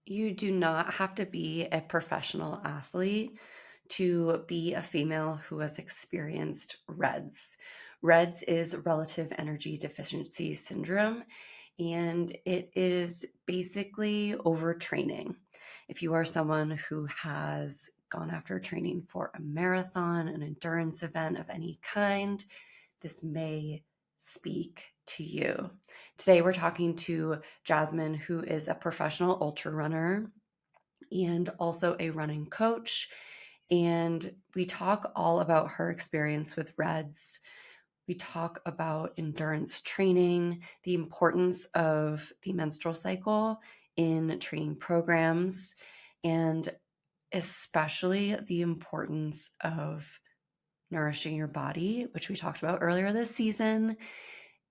You do not have to be a professional athlete to be a female who has experienced REDS. REDS is Relative Energy Deficiency Syndrome, and it is basically overtraining. If you are someone who has gone after training for a marathon, an endurance event of any kind, this may speak to you. Today, we're talking to Jasmine, who is a professional ultra runner and also a running coach. And we talk all about her experience with REDS. We talk about endurance training, the importance of the menstrual cycle in training programs, and especially the importance of nourishing your body, which we talked about earlier this season,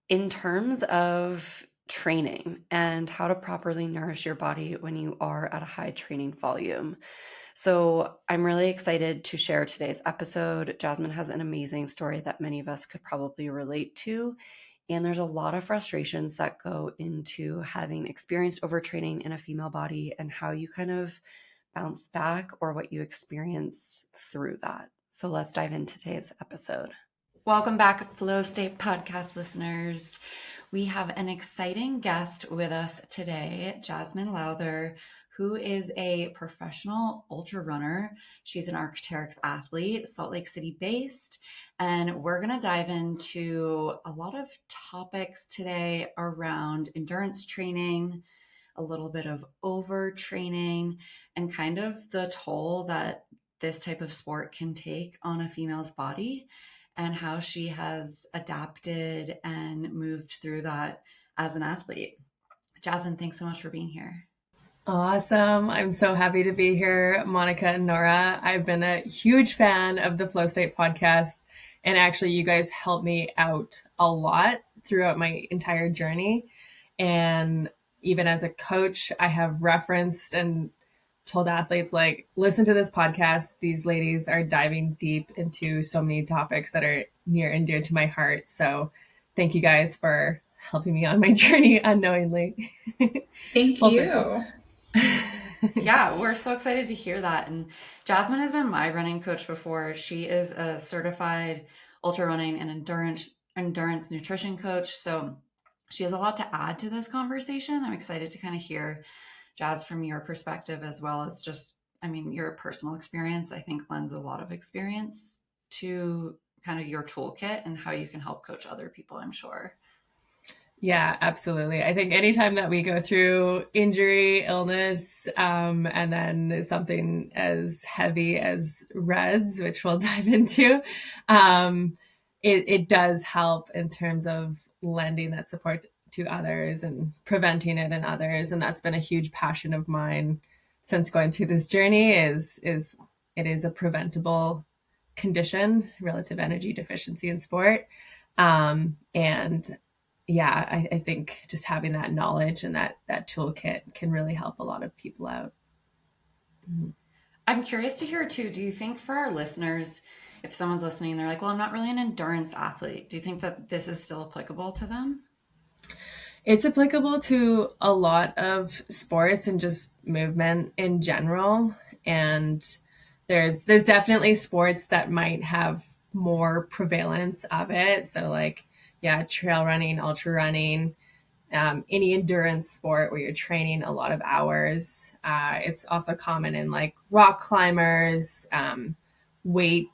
in terms of training and how to properly nourish your body when you are at a high training volume. So I'm really excited to share today's episode. Jasmine has an amazing story that many of us could probably relate to. And there's a lot of frustrations that go into having experienced overtraining in a female body and how you kind of bounce back or what you experience through that. So let's dive into today's episode. Welcome back, Flow State podcast listeners. We have an exciting guest with us today, Jazmine Lowther, who is a professional ultra runner. She's an Arc'teryx athlete, Salt Lake City based, and we're going to dive into a lot of topics today around endurance training, a little bit of overtraining, and kind of the toll that this type of sport can take on a female's body and how she has adapted and moved through that as an athlete. Jasmine, thanks so much for being here. Awesome. I'm so happy to be here, Monica and Nora. I've been a huge fan of the Flow State podcast, and actually you guys helped me out a lot throughout my entire journey. And even as a coach, I have referenced and told athletes, like, listen to this podcast. These ladies are diving deep into so many topics that are near and dear to my heart. So thank you guys for helping me on my journey unknowingly. Thank you. Yeah, we're so excited to hear that. And Jasmine has been my running coach before. She is a certified ultra running and endurance nutrition coach. So she has a lot to add to this conversation. I'm excited to kind of hear, Jazz, from your perspective, as well as just, your personal experience, I think lends a lot of experience to kind of your toolkit and how you can help coach other people, I'm sure. Yeah, absolutely. I think anytime that we go through injury, illness, and then something as heavy as REDS, which we'll dive into, it does help in terms of lending that support to others and preventing it in others. And that's been a huge passion of mine since going through this journey is it is a preventable condition, relative energy deficiency in sport. And yeah, I think just having that knowledge and that toolkit can really help a lot of people out. Mm-hmm. I'm curious to hear too, do you think for our listeners, if someone's listening, they're like, well, I'm not really an endurance athlete, do you think that this is still applicable to them? It's applicable to a lot of sports and just movement in general. And there's definitely sports that might have more prevalence of it. So like, yeah, trail running, ultra running, any endurance sport where you're training a lot of hours. It's also common in like rock climbers, weight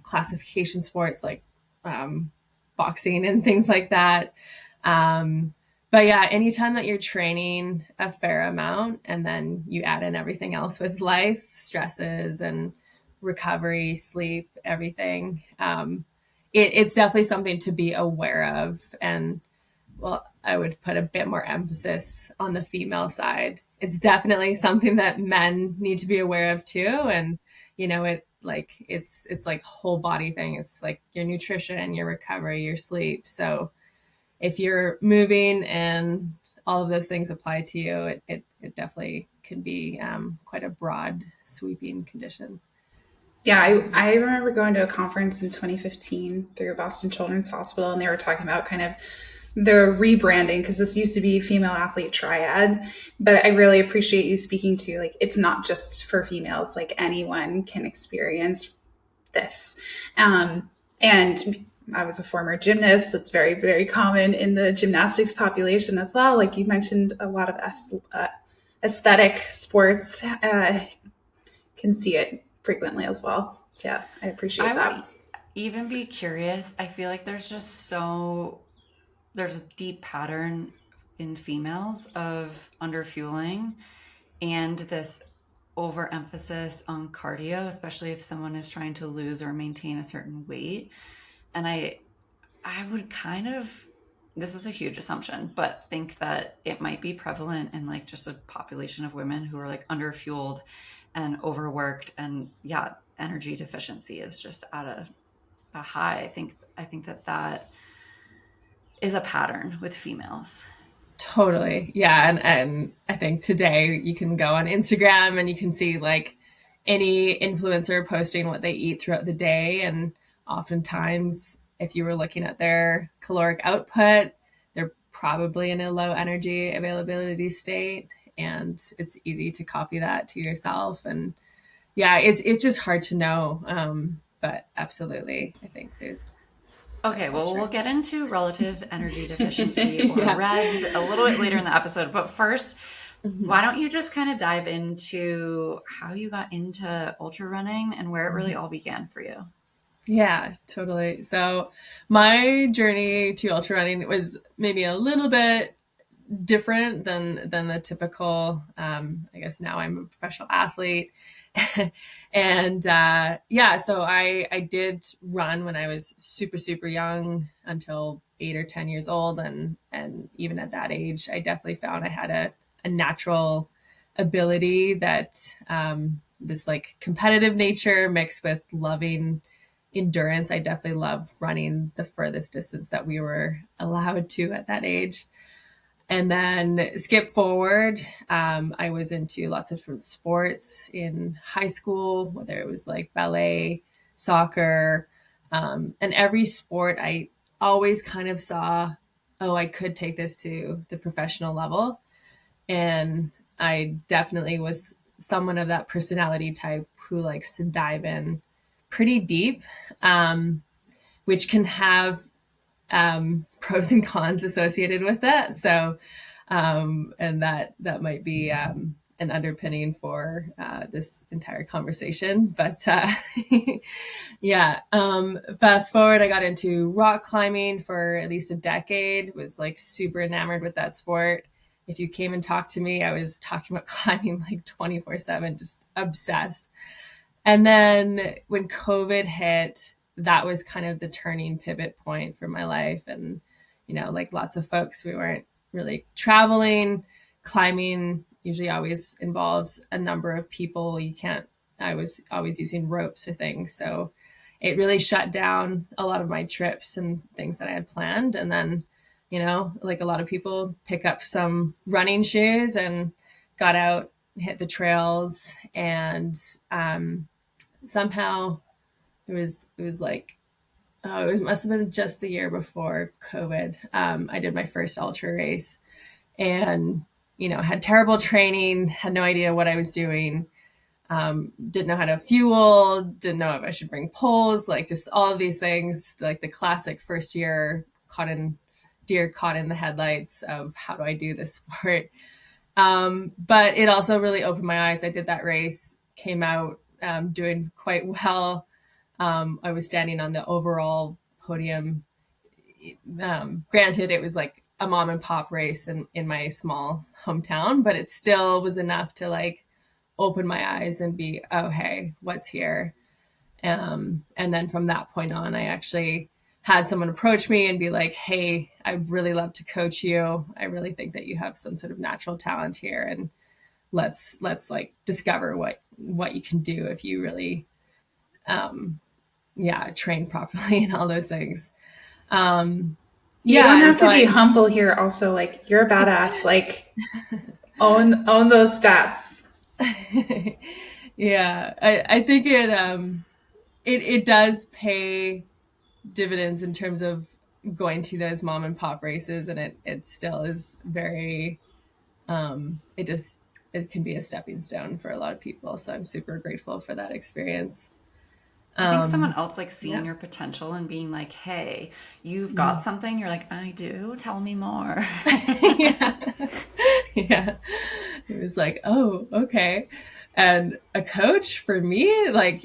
classification sports like boxing and things like that. But yeah, anytime that you're training a fair amount and then you add in everything else with life, stresses and recovery, sleep, everything, it's definitely something to be aware of. And well, I would put a bit more emphasis on the female side. It's definitely something that men need to be aware of too. And, it's like whole body thing. It's like your nutrition, your recovery, your sleep. So if you're moving and all of those things apply to you, it definitely can be quite a broad sweeping condition. Yeah, I remember going to a conference in 2015 through Boston Children's Hospital, and they were talking about kind of the rebranding, because this used to be female athlete triad, but I really appreciate you speaking to, like, it's not just for females, like anyone can experience this. And I was a former gymnast. It's very, very common in the gymnastics population as well. Like you mentioned, a lot of aesthetic sports can see it frequently as well. So yeah, I appreciate I would that. even be curious. I feel like there's a deep pattern in females of underfueling and this overemphasis on cardio, especially if someone is trying to lose or maintain a certain weight. And I would kind of, this is a huge assumption, but think that it might be prevalent in like just a population of women who are like underfueled and overworked, and yeah, energy deficiency is just at a high. I think that is a pattern with females. Totally. Yeah. And I think today you can go on Instagram and you can see like any influencer posting what they eat throughout the day. And oftentimes, if you were looking at their caloric output, they're probably in a low energy availability state. And it's easy to copy that to yourself. And yeah, it's just hard to know. But absolutely, I think there's that Okay, well, we'll culture. get into relative energy deficiency or Yeah. REDS a little bit later in the episode. But first, Mhm. why don't you just kind of dive into how you got into ultra running and where it really all began for you? Yeah, totally. So my journey to ultra running was maybe a little bit different than the typical. I guess now I'm a professional athlete, and yeah, so I did run when I was super young until 8 or 10 years old, and even at that age, I definitely found I had a natural ability that this like competitive nature mixed with loving endurance. I definitely loved running the furthest distance that we were allowed to at that age. And then skip forward, I was into lots of different sports in high school, whether it was like ballet, soccer, and every sport I always kind of saw, oh, I could take this to the professional level. And I definitely was someone of that personality type who likes to dive in pretty deep, um, which can have pros and cons associated with that. So, and that might be an underpinning for this entire conversation. But yeah, fast forward, I got into rock climbing for at least a decade. Was like super enamored with that sport. If you came and talked to me, I was talking about climbing like 24/7, just obsessed. And then when COVID hit, that was kind of the turning pivot point for my life. And, like lots of folks, we weren't really traveling. Climbing usually always involves a number of people. I was always using ropes or things. So it really shut down a lot of my trips and things that I had planned. And then, like a lot of people, pick up some running shoes and got out, hit the trails, and somehow it was like, oh, it must have been just the year before COVID. I did my first ultra race, and had terrible training, had no idea what I was doing, didn't know how to fuel, didn't know if I should bring poles, like just all of these things, like the classic first year deer caught in the headlights of how do I do this sport. But it also really opened my eyes. I did that race, came out doing quite well. I was standing on the overall podium. Granted, it was like a mom and pop race in my small hometown, but it still was enough to like open my eyes and be, oh, hey, what's here? And then from that point on, I actually had someone approach me and be like, hey, I'd really love to coach you. I really think that you have some sort of natural talent here. And let's like discover what you can do if you really train properly and all those things. Um, You don't yeah, and have so to be I humble here. Also, like you're a badass. Like own those stats. yeah, I think it does pay dividends in terms of going to those mom and pop races, and it still is very, it just, it can be a stepping stone for a lot of people. So I'm super grateful for that experience. I think someone else like Yeah. seeing your potential and being like, "Hey, you've got Mhm. something." You're like, "I do. Tell me more." Yeah. Yeah. It was like, oh, okay. And a coach for me, like,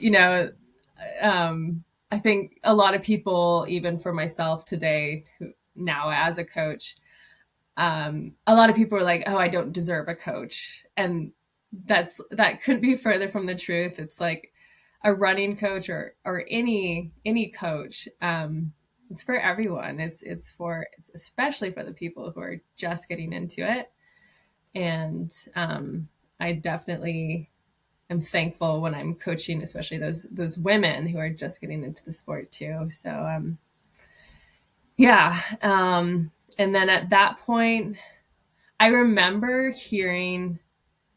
I think a lot of people, even for myself today, who now as a coach, a lot of people are like, oh, I don't deserve a coach. And that couldn't be further from the truth. It's like a running coach or any coach. It's for everyone. It's especially for the people who are just getting into it. And I definitely am thankful when I'm coaching, especially those women who are just getting into the sport too. So yeah. And then at that point, I remember hearing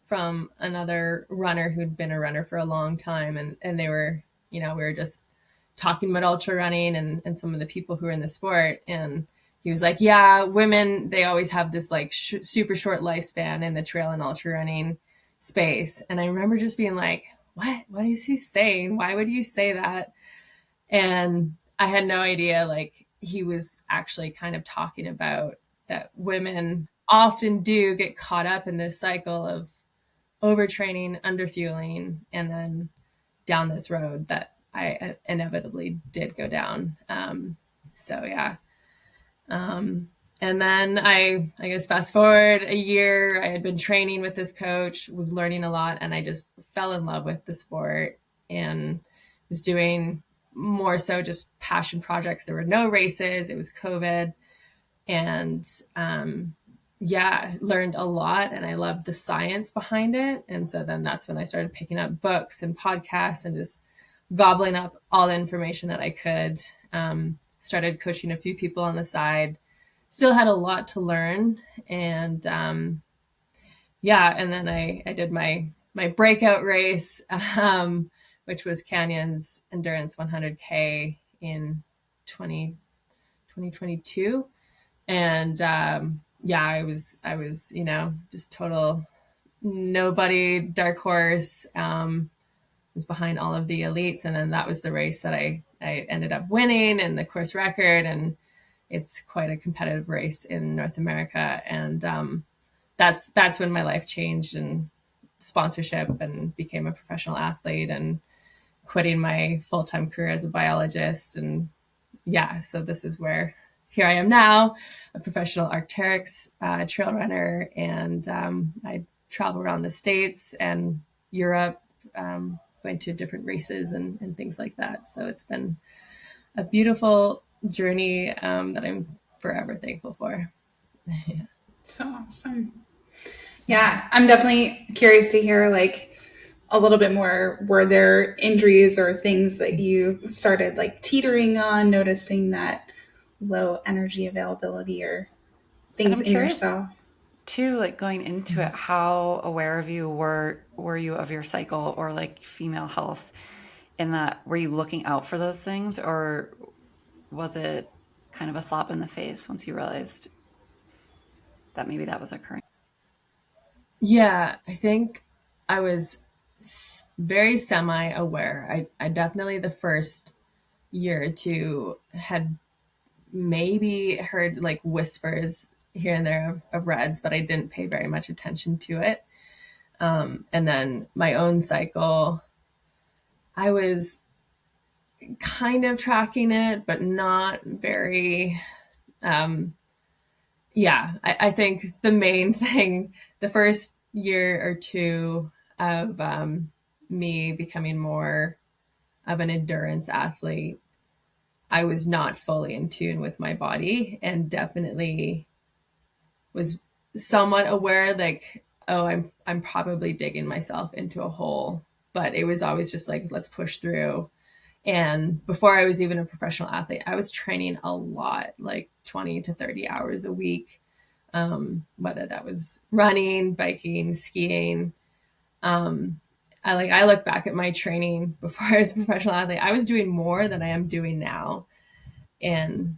from another runner who'd been a runner for a long time, and they were, we were just talking about ultra running and some of the people who are in the sport. And he was like, yeah, women, they always have this like super short lifespan in the trail and ultra running space. And I remember just being like, what is he saying? Why would you say that? And I had no idea, like, he was actually kind of talking about that women often do get caught up in this cycle of overtraining, underfueling, and then down this road that I inevitably did go down. So yeah. And then I guess fast forward a year, I had been training with this coach, was learning a lot, and I just fell in love with the sport and was doing more so just passion projects. There were no races. It was COVID. And yeah, learned a lot, and I loved the science behind it. And so then that's when I started picking up books and podcasts and just gobbling up all the information that I could. Started coaching a few people on the side. Still had a lot to learn, and yeah, and then I did my breakout race, which was Canyon's Endurance 100K in 2022. And yeah, I was just total nobody, dark horse. Was behind all of the elites, and then that was the race that I ended up winning and the course record. And it's quite a competitive race in North America. And that's when my life changed, and sponsorship, and became a professional athlete, and quitting my full-time career as a biologist. And yeah, so this is where here I am now, a professional Arc'teryx trail runner, and I travel around the States and Europe, going to different races and things like that. So it's been a beautiful journey that I'm forever thankful for. So awesome. Yeah, I'm definitely curious to hear like a little bit more. Were there injuries or things that you started like teetering on, noticing that low energy availability or And things I'm in curious yourself? too, like going into it, how aware of you were you of your cycle or like female health in that? Were you looking out for those things, or was it kind of a slap in the face once you realized that maybe that was occurring? Yeah, I think I was very semi aware. I definitely the first year or two had maybe heard like whispers here and there of reds, but I didn't pay very much attention to it. And then my own cycle, I was kind of tracking it, but not very. Um, yeah, I think the main thing, the first year or two of me becoming more of an endurance athlete, I was not fully in tune with my body, and definitely was somewhat aware, like, oh, I'm probably digging myself into a hole. But it was always just like, let's push through. And before I was even a professional athlete, I was training a lot, like 20 to 30 hours a week, whether that was running, biking, skiing. I look back at my training before I was a professional athlete. I was doing more than I am doing now. And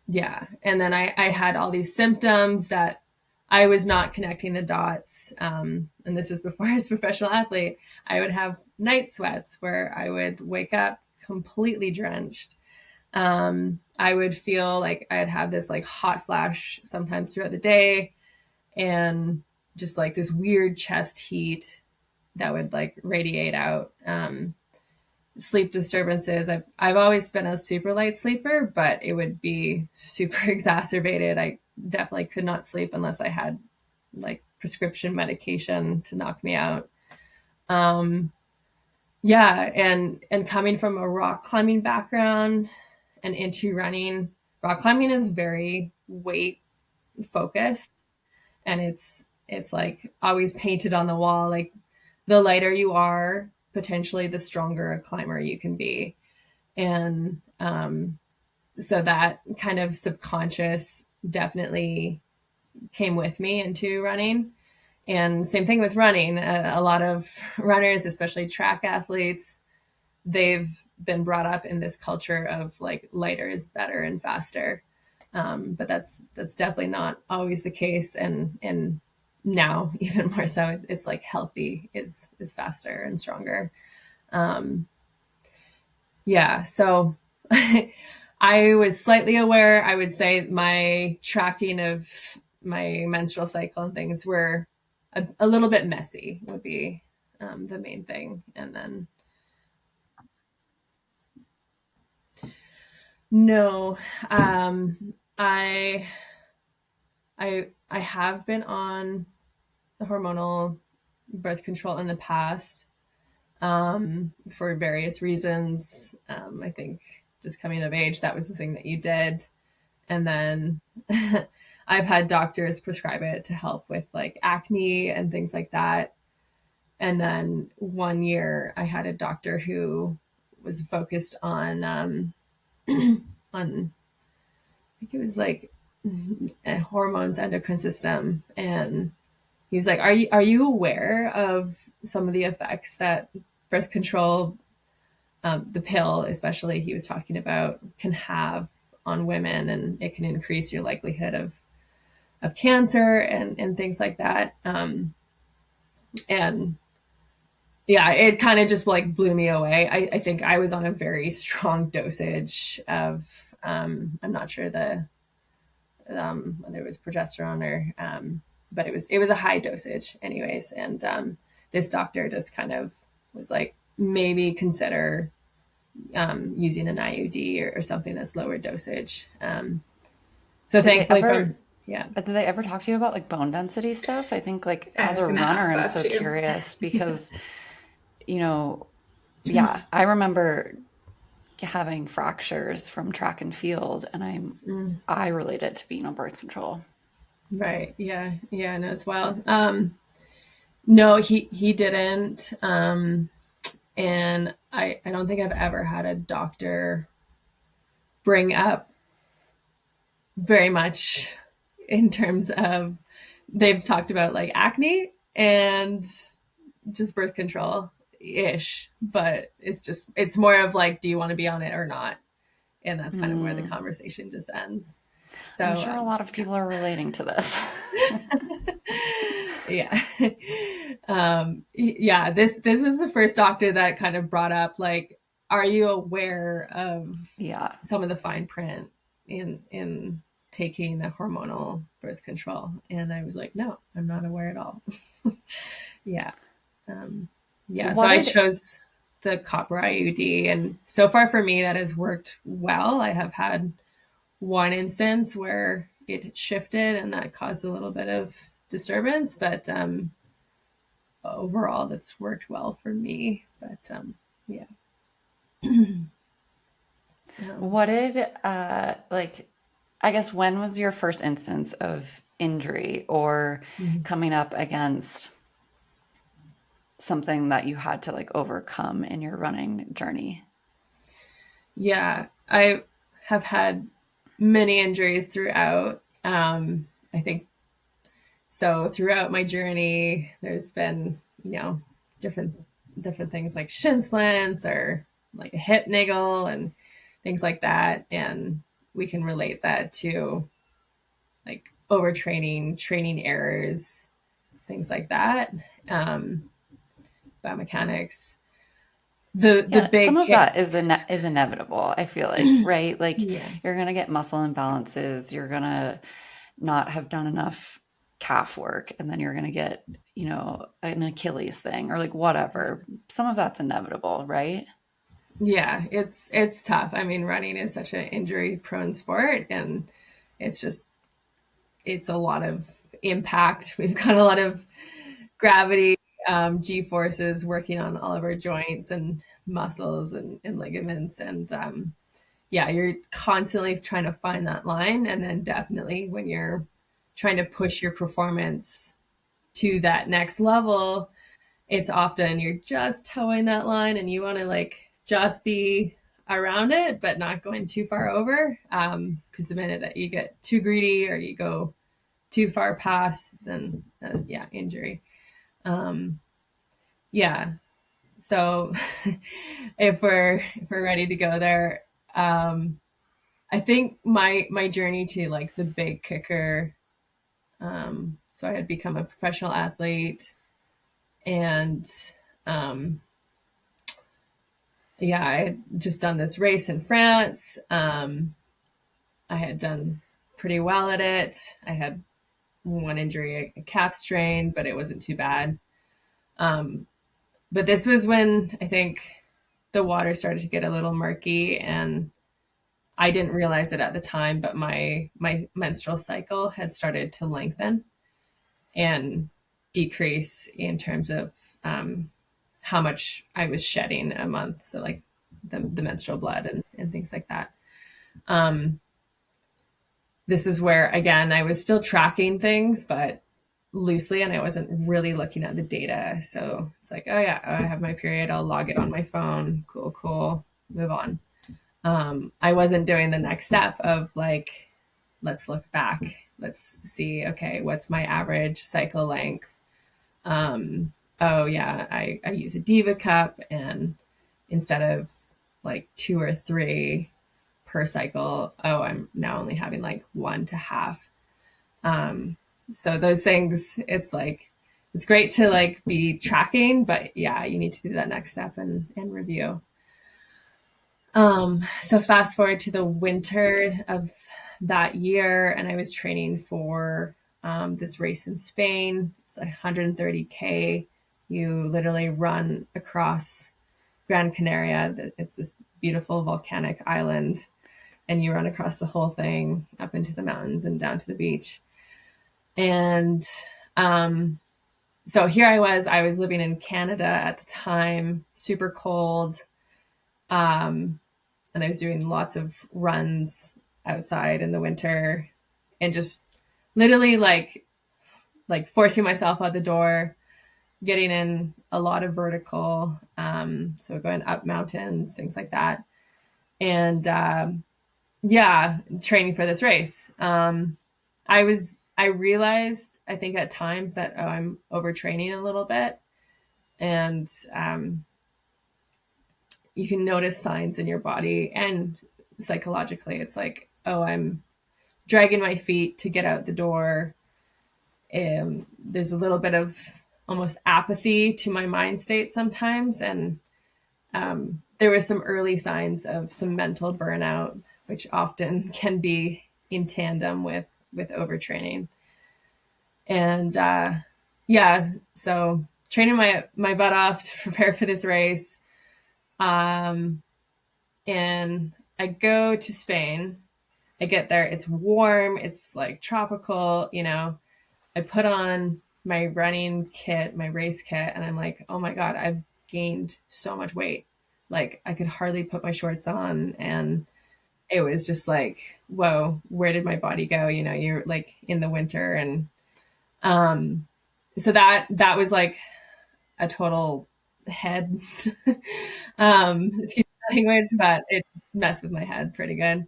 yeah, and then I had all these symptoms that I was not connecting the dots. And this was before I was a professional athlete. I would have night sweats where I would wake up completely drenched. I would feel like I'd have this like hot flash sometimes throughout the day, and just like this weird chest heat that would like radiate out. Sleep disturbances. I've always been a super light sleeper, but it would be super exacerbated. I definitely could not sleep unless I had like prescription medication to knock me out. Yeah, and coming from a rock climbing background and into running, rock climbing is very weight focused, and it's like always painted on the wall, like the lighter you are, potentially the stronger a climber you can be. And so that kind of subconscious definitely came with me into running. And same thing with running. A lot of runners, especially track athletes, they've been brought up in this culture of like lighter is better and faster. But that's definitely not always the case. And now even more so, it's like healthy is faster and stronger. Yeah. So I was slightly aware. I would say my tracking of my menstrual cycle and things were a little bit messy would be the main thing. And then no, I have been on the hormonal birth control in the past for various reasons. I think just coming of age, that was the thing that you did. And then I've had doctors prescribe it to help with like acne and things like that. And then one year I had a doctor who was focused on I think it was like hormones, endocrine system. And he was like, are you aware of some of the effects that birth control, the pill, especially he was talking about, can have on women, and it can increase your likelihood of cancer and things like that. And yeah, it kind of just like blew me away. I think I was on a very strong dosage of, I'm not sure whether it was progesterone or, but it was a high dosage anyways. And this doctor just kind of was like, maybe consider using an IUD or something that's lower dosage. So Did they thankfully ever, yeah. did they ever talk to you about like bone density stuff? I think like I as was a going to ask runner, I'm that so too. curious because, you know, yeah, I remember having fractures from track and field, and I relate it to being on birth control. Right. Yeah. Yeah. No, it's wild. No, he didn't. And I don't think I've ever had a doctor bring up very much in terms of, they've talked about like acne and just birth control ish, but it's more of like, do you want to be on it or not? And that's kind of where the conversation just ends. So I'm sure a lot of people are relating to this. yeah. Yeah, this was the first doctor that kind of brought up like, are you aware of Yeah. some of the fine print in taking a hormonal birth control? And I was like, no, I'm not aware at all. Yeah. Yeah, so What I did chose the copper IUD, and so far for me that has worked well. I have had one instance where it shifted and that caused a little bit of disturbance, but overall that's worked well for me. But yeah. what did like I guess when was your first instance of injury or coming up against something that you had to like overcome in your running journey? Yeah, I have had many injuries throughout. I think so throughout my journey, there's been, different things like shin splints or like a hip niggle and things like that. And we can relate that to like overtraining, training errors, things like that. Biomechanics. The Yeah, some big of that is inevitable, I feel like, right? Like yeah. you're gonna get muscle imbalances, you're gonna not have done enough calf work, and then you're gonna get, an Achilles thing or like whatever. Some of that's inevitable, right? Yeah, it's tough. I mean, running is such an injury prone sport, and it's just it's a lot of impact. We've got a lot of gravity, G forces working on all of our joints and muscles and ligaments. And yeah, you're constantly trying to find that line. And then definitely when you're trying to push your performance to that next level, it's often you're just towing that line and you want to like just be around it, but not going too far over. Because the minute that you get too greedy or you go too far past, then yeah, injury. Yeah. So if we're ready to go there, I think my journey to like the big kicker. So I had become a professional athlete, and yeah, I had just done this race in France. I had done pretty well at it. I had one injury, a calf strain, but it wasn't too bad. But this was when I think the water started to get a little murky, and I didn't realize it at the time, but my menstrual cycle had started to lengthen and decrease in terms of how much I was shedding a month. So like the menstrual blood and things like that. This is where, again, I was still tracking things, but loosely, and I wasn't really looking at the data. So it's like, oh yeah, I have my period. I'll log it on my phone. Cool, cool. Move on. I wasn't doing the next step of like, let's look back. Let's see, okay, what's my average cycle length? Oh yeah, I use a Diva cup, and instead of like 2 or 3 per cycle, oh, I'm now only having like 1 to 1/2. So those things, it's like, it's great to like be tracking, but yeah, you need to do that next step and review. So fast forward to the winter of that year, and I was training for this race in Spain. It's like 130K. You literally run across Gran Canaria. It's this beautiful volcanic island, and you run across the whole thing up into the mountains and down to the beach. And so here I was living in Canada at the time, super cold. And I was doing lots of runs outside in the winter and just literally like forcing myself out the door, getting in a lot of vertical. So going up mountains, things like that. And yeah, training for this race. I realized, I think at times that, oh, I'm overtraining a little bit. And you can notice signs in your body and psychologically. It's like, oh, I'm dragging my feet to get out the door. There's a little bit of almost apathy to my mind state sometimes. And there were some early signs of some mental burnout, which often can be in tandem with overtraining. And yeah, so training my butt off to prepare for this race. And I go to Spain. I get there, it's warm, it's like tropical, I put on my running kit, my race kit, and I'm like, oh my God, I've gained so much weight. Like I could hardly put my shorts on, and it was just like, whoa, where did my body go? You're like in the winter. And so that was like a total head excuse the language, but it messed with my head pretty good.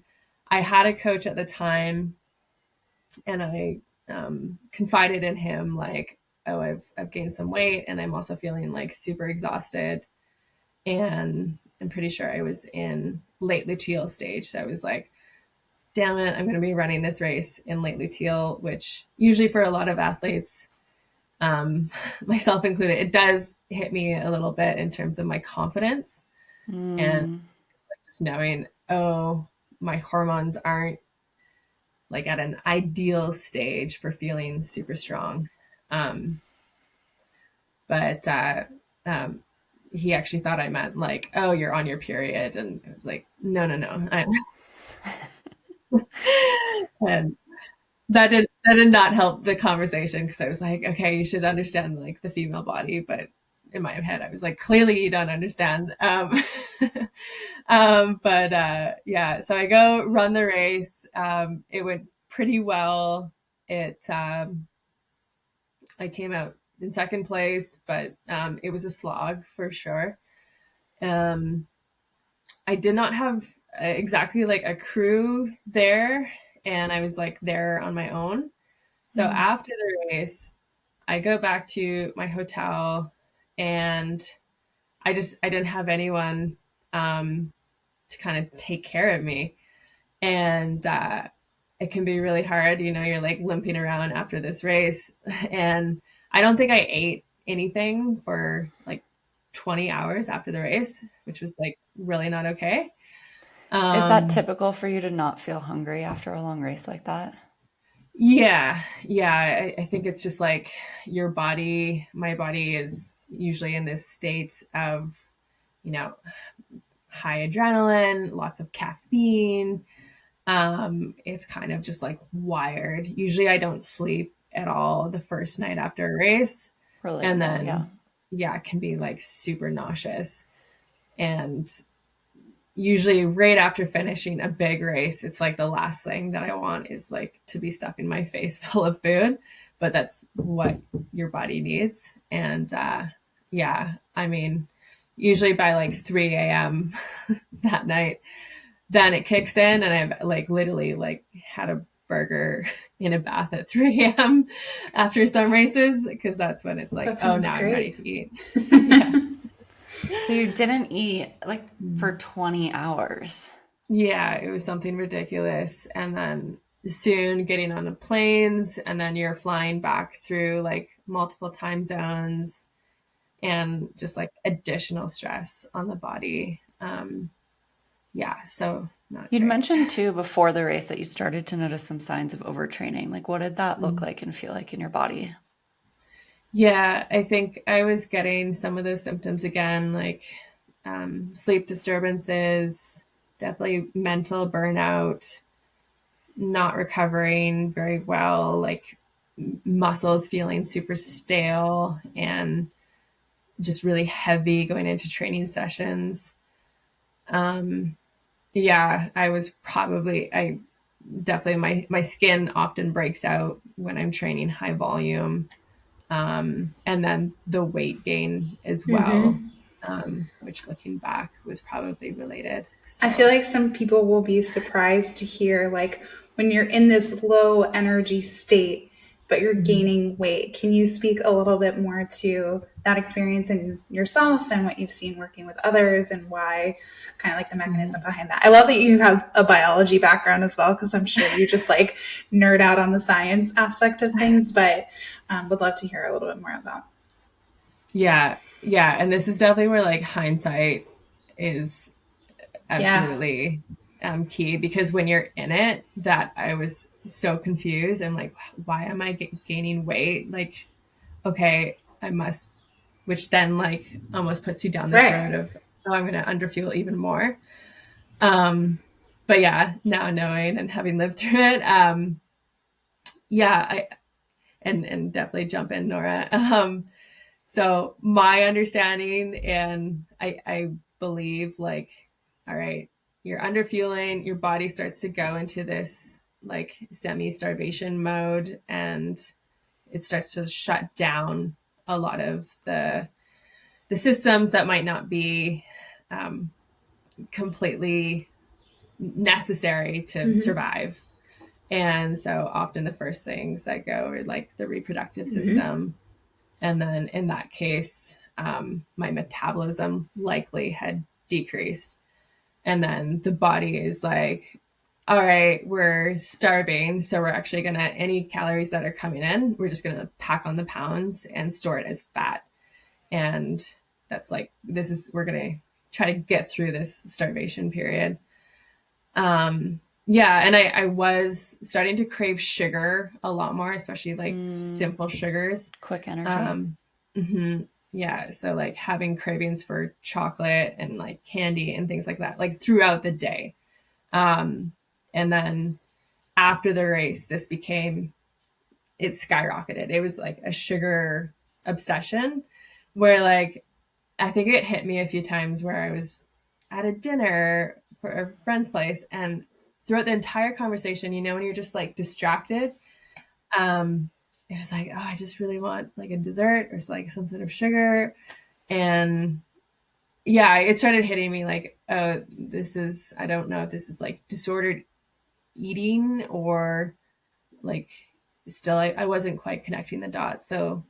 I had a coach at the time, and I confided in him like, oh, I've gained some weight, and I'm also feeling like super exhausted. And I'm pretty sure I was in late luteal stage. So I was like, damn it, I'm going to be running this race in late luteal, which usually for a lot of athletes, myself included, it does hit me a little bit in terms of my confidence and just knowing, oh, my hormones aren't like at an ideal stage for feeling super strong. But he actually thought I meant like, oh, you're on your period. And I was like, no, no, no. And that did not help the conversation because I was like, okay, you should understand like the female body, but in my head I was like, clearly you don't understand. But yeah, so I go run the race. It went pretty well. I came out in second place, but it was a slog for sure. I did not have exactly like a crew there, and I was like there on my own. So after the race, I go back to my hotel, and I didn't have anyone to kind of take care of me, and it can be really hard. You know, you're like limping around after this race, and I don't think I ate anything for like 20 hours after the race, which was like really not okay. Is that typical for you to not feel hungry after a long race like that? Yeah. I think it's just like my body is usually in this state of, you know, high adrenaline, lots of caffeine. It's kind of just like wired. Usually I don't sleep at all the first night after a race. And then, yeah, it can be like super nauseous. And usually right after finishing a big race, it's like the last thing that I want is like to be stuffing my face full of food, but that's what your body needs. And yeah, I mean, usually by like 3 a.m. that night, then it kicks in, and I've like literally like had a burger in a bath at 3 a.m. after some races, because that's when it's like, oh, now I'm ready to eat. Yeah. So you didn't eat like for 20 hours. Yeah, it was something ridiculous. And then soon getting on the planes, and then you're flying back through like multiple time zones, and just like additional stress on the body. Yeah, so not You'd great. mentioned too before the race that you started to notice some signs of overtraining. Like, what did that look like and feel like in your body? Yeah, I think I was getting some of those symptoms again, like sleep disturbances, definitely mental burnout, not recovering very well, like muscles feeling super stale and just really heavy going into training sessions. Yeah, I definitely, my skin often breaks out when I'm training high volume. And then the weight gain as well, which looking back was probably related. So. I feel like some people will be surprised to hear, like, when you're in this low energy state, but you're gaining weight. Can you speak a little bit more to that experience in yourself and what you've seen working with others, and why, kind of like the mechanism behind that? I love that you have a biology background as well, because I'm sure you just like nerd out on the science aspect of things, but would love to hear a little bit more of that. Yeah. And this is definitely where like hindsight is absolutely key, because when you're in it, that I was so confused. I'm like, why am I gaining weight? Like, okay, I must, which then like almost puts you down this road of, oh, I'm going to underfuel even more. But yeah, now knowing and having lived through it, yeah, and definitely jump in, Nora. So my understanding, and I believe like, all right, you're underfueling, your body starts to go into this like semi-starvation mode, and it starts to shut down a lot of the systems that might not be completely necessary to survive. And so often the first things that go are like the reproductive system. And then in that case, my metabolism likely had decreased. And then the body is like, all right, we're starving. So we're actually going to, any calories that are coming in, we're just going to pack on the pounds and store it as fat. And that's like, we're going to try to get through this starvation period. Yeah. And I was starting to crave sugar a lot more, especially like simple sugars. Quick energy. Yeah. So like having cravings for chocolate and like candy and things like that, like throughout the day. And then after the race, it skyrocketed. It was like a sugar obsession where like, I think it hit me a few times where I was at a dinner for a friend's place, and throughout the entire conversation, you know, when you're just like distracted, it was like, oh, I just really want like a dessert or like some sort of sugar. And yeah, it started hitting me like, oh, I don't know if this is like disordered eating or like still, I wasn't quite connecting the dots. So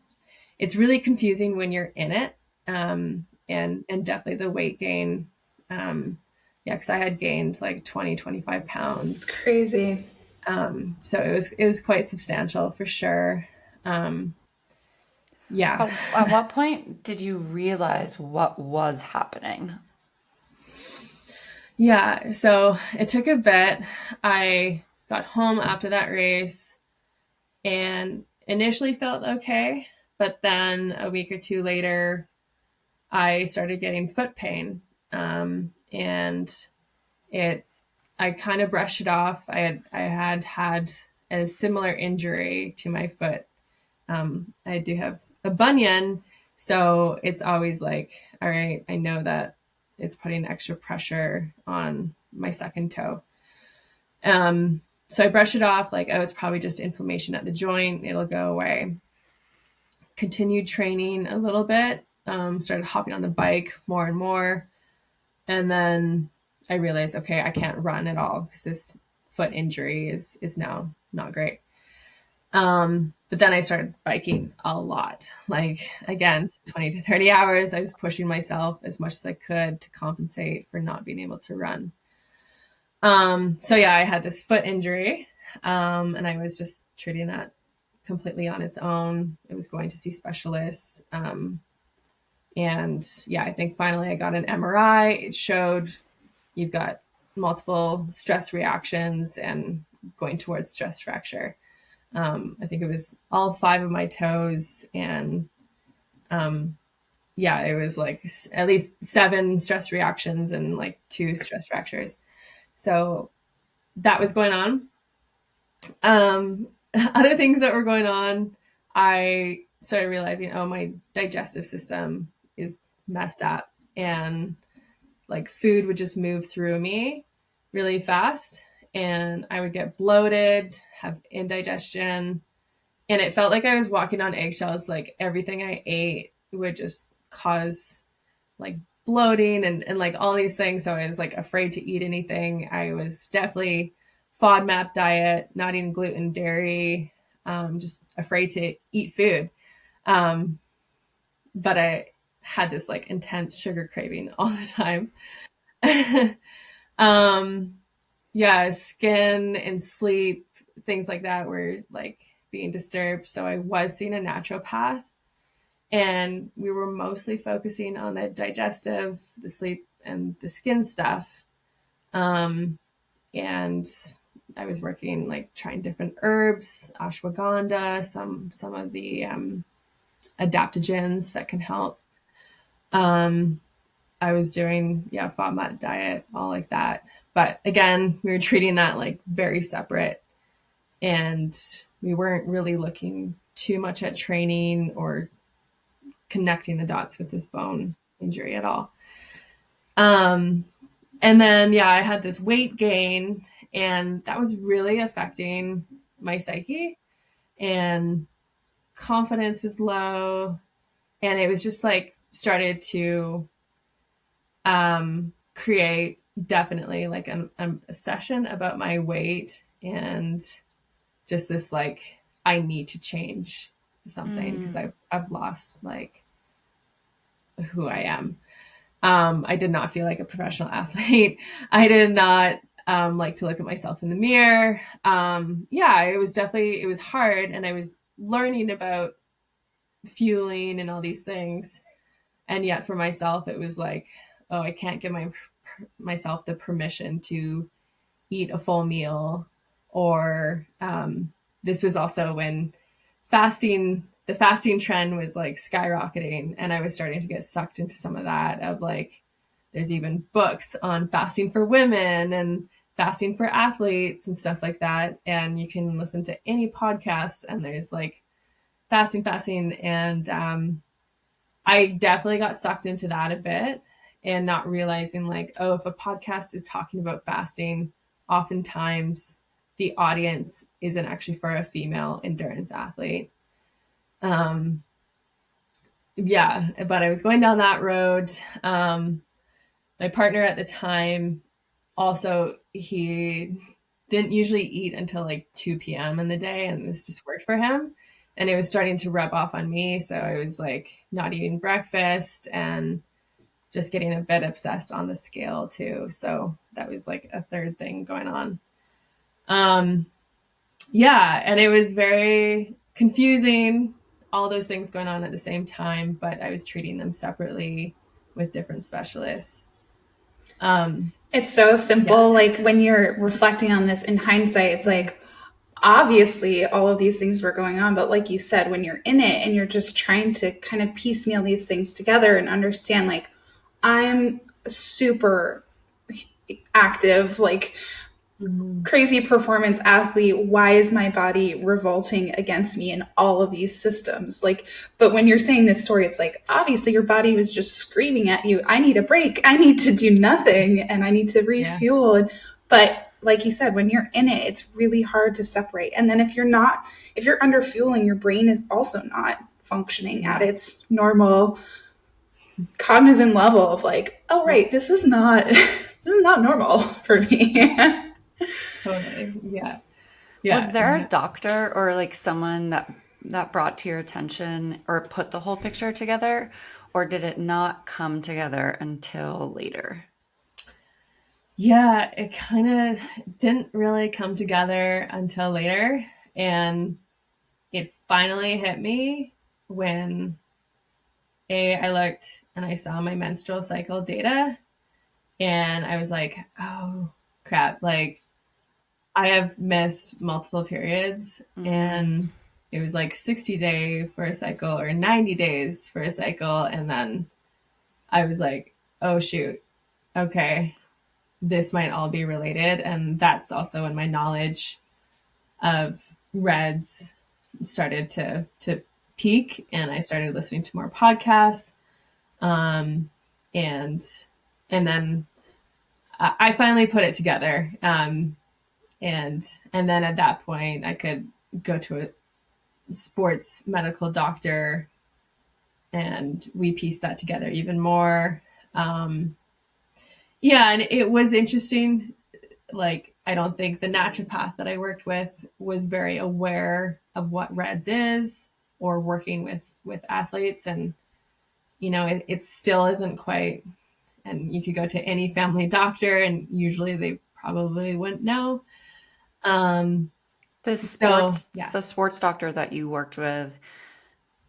it's really confusing when you're in it. And definitely the weight gain. Yeah, because I had gained like 25 pounds. It's crazy. So it was quite substantial for sure. Yeah. At what point did you realize what was happening? Yeah. So it took a bit. I got home after that race and initially felt okay. But then a week or two later, I started getting foot pain. And I kind of brushed it off. I had a similar injury to my foot. I do have a bunion, so it's always like, all right, I know that it's putting extra pressure on my second toe. So I brush it off like, oh, it's probably just inflammation at the joint. It'll go away. Continued training a little bit. Started hopping on the bike more and more. And then I realized, okay, I can't run at all because this foot injury is now not great. But then I started biking a lot, like again, 20 to 30 hours. I was pushing myself as much as I could to compensate for not being able to run. So yeah, I had this foot injury, and I was just treating that completely on its own. I was going to see specialists. And yeah, I think finally I got an MRI. It showed you've got multiple stress reactions and going towards stress fracture. I think it was all 5 of my toes, and yeah, it was like at least 7 stress reactions and like 2 stress fractures. So that was going on. Other things that were going on, I started realizing, oh, my digestive system is messed up, and like food would just move through me really fast, and I would get bloated, have indigestion, and it felt like I was walking on eggshells. Like everything I ate would just cause like bloating and like all these things. So I was like afraid to eat anything. I was definitely FODMAP diet, not eating gluten, dairy, just afraid to eat food. But I had this like intense sugar craving all the time. Yeah, skin and sleep, things like that were like being disturbed. So I was seeing a naturopath, and we were mostly focusing on the digestive, the sleep, and the skin stuff. And I was working like trying different herbs, ashwagandha, some of the adaptogens that can help. I was doing FODMAP diet, all like that. But again, we were treating that like very separate, and we weren't really looking too much at training or connecting the dots with this bone injury at all. And then I had this weight gain, and that was really affecting my psyche, and confidence was low, and it was just like started to create definitely like an obsession about my weight, and just this like I need to change something because I've lost like who I am. I did not feel like a professional athlete. I did not like to look at myself in the mirror. Yeah, it was hard, and I was learning about fueling and all these things. And yet for myself, it was like, oh, I can't give myself the permission to eat a full meal. Or this was also when the fasting trend was like skyrocketing, and I was starting to get sucked into some of that, of like, there's even books on fasting for women and fasting for athletes and stuff like that. And you can listen to any podcast and there's like fasting. And I definitely got sucked into that a bit, and not realizing like, oh, if a podcast is talking about fasting, oftentimes the audience isn't actually for a female endurance athlete. Yeah, but I was going down that road. My partner at the time, also, he didn't usually eat until like 2 p.m. in the day, and this just worked for him. And it was starting to rub off on me. So I was like not eating breakfast and just getting a bit obsessed on the scale too. So that was like a third thing going on. Yeah, and it was very confusing, all those things going on at the same time, but I was treating them separately with different specialists. It's so simple. Like when you're reflecting on this in hindsight, it's like, obviously all of these things were going on, but like you said, when you're in it and you're just trying to kind of piecemeal these things together and understand, like, I'm super active, like crazy performance athlete. Why is my body revolting against me in all of these systems? Like, but when you're saying this story, it's like, obviously your body was just screaming at you, I need a break, I need to do nothing, and I need to refuel. Yeah. But like you said, when you're in it, it's really hard to separate. And then if you're underfueling, your brain is also not functioning at its normal cognizant level of like, oh, right, this is not normal for me. Totally. Yeah. Was there a doctor or like someone that brought to your attention or put the whole picture together, or did it not come together until later? Yeah, it kind of didn't really come together until later. And it finally hit me when I looked and I saw my menstrual cycle data, and I was like, oh crap, like I have missed multiple periods. And it was like 60-day for a cycle or 90 days for a cycle. And then I was like, oh shoot, okay, this might all be related. And that's also when my knowledge of REDS started to peak, and I started listening to more podcasts. And then I finally put it together. And then at that point I could go to a sports medical doctor, and we pieced that together even more. Yeah, and it was interesting. Like, I don't think the naturopath that I worked with was very aware of what REDS is, or working with athletes. And, you know, it still isn't quite, and you could go to any family doctor and usually they probably wouldn't know. The sports doctor that you worked with,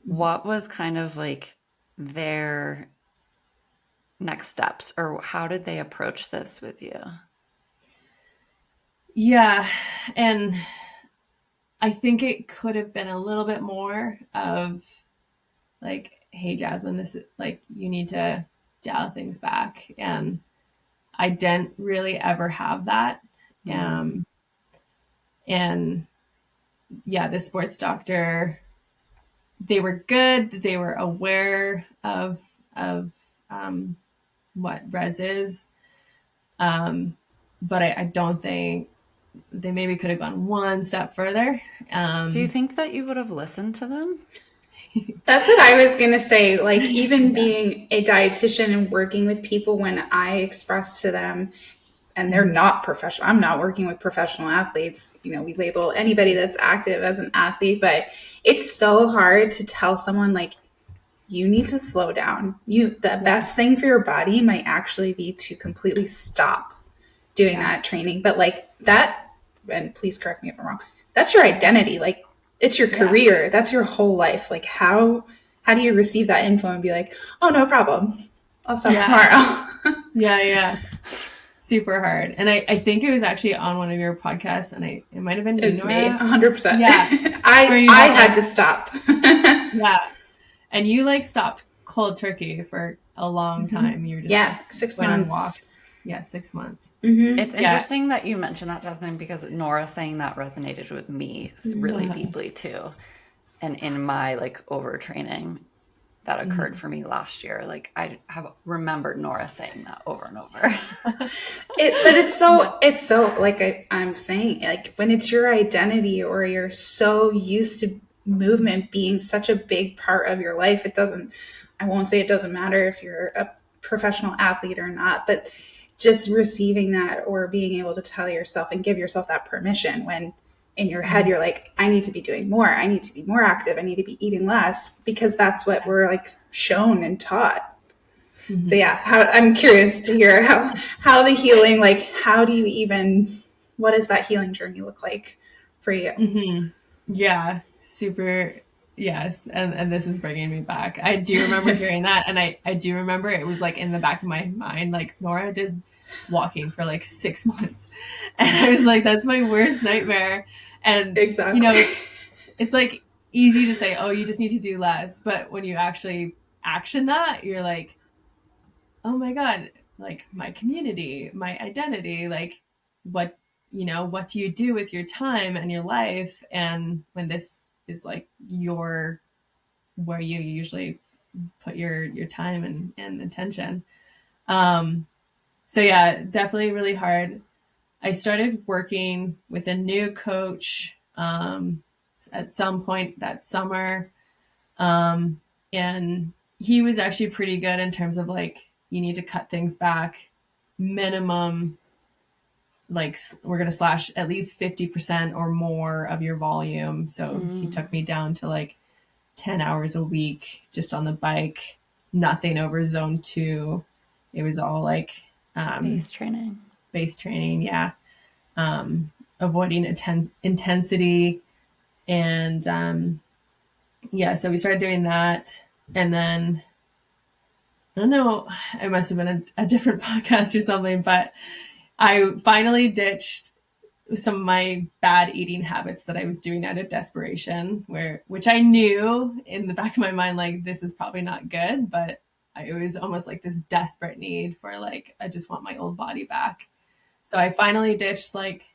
what was kind of like their next steps, or how did they approach this with you? Yeah. And I think it could have been a little bit more of like, hey, Jasmine, this is like, you need to dial things back. And I didn't really ever have that. And yeah, the sports doctor, they were good. They were aware of what REDS is. But I don't think they maybe could have gone one step further. Do you think that you would have listened to them? That's what I was going to say. Like, even being a dietitian and working with people, when I express to them, and they're not professional, I'm not working with professional athletes. You know, we label anybody that's active as an athlete, but it's so hard to tell someone, like, you need to slow down. The best thing for your body might actually be to completely stop doing that training. But like that, and please correct me if I'm wrong, that's your identity. Like it's your career. That's your whole life. Like how do you receive that info and be like, oh, no problem, I'll stop tomorrow? Yeah. Super hard. And I think it was actually on one of your podcasts, and it might have been It's Nora. me, 100%. Yeah. I had to stop. Yeah. And you like stopped cold turkey for a long time. You were just like, 6 went on months. walks. Yeah, 6 months. It's interesting that you mentioned that, Jasmine, because Nora saying that resonated with me really deeply too. And in my like overtraining that occurred for me last year, like I have remembered Nora saying that over and over. But it's so like I'm saying, like when it's your identity or you're so used to movement being such a big part of your life, I won't say it doesn't matter if you're a professional athlete or not, but just receiving that or being able to tell yourself and give yourself that permission when in your head you're like, I need to be doing more, I need to be more active, I need to be eating less, because that's what we're like shown and taught. So yeah, I'm curious to hear how the healing, like what does that healing journey look like for you? Yeah, super. Yes. And this is bringing me back. I do remember hearing that. And I do remember it was like in the back of my mind, like Nora did walking for like 6 months. And I was like, that's my worst nightmare. And, Exactly. it's like easy to say, oh, you just need to do less. But when you actually action that, you're like, oh my God, like my community, my identity, like what, what do you do with your time and your life? And when this is like where you usually put your time and attention. So yeah, definitely really hard. I started working with a new coach at some point that summer. And he was actually pretty good in terms of like, you need to cut things back minimum. Like we're going to slash at least 50% or more of your volume. So he took me down to like 10 hours a week just on the bike, nothing over zone 2. It was all like Base training. Yeah. Avoiding intensity. And so we started doing that. And then I don't know, it must have been a different podcast or something, but I finally ditched some of my bad eating habits that I was doing out of desperation, which I knew in the back of my mind, like, this is probably not good, but it was almost like this desperate need for like, I just want my old body back. So I finally ditched like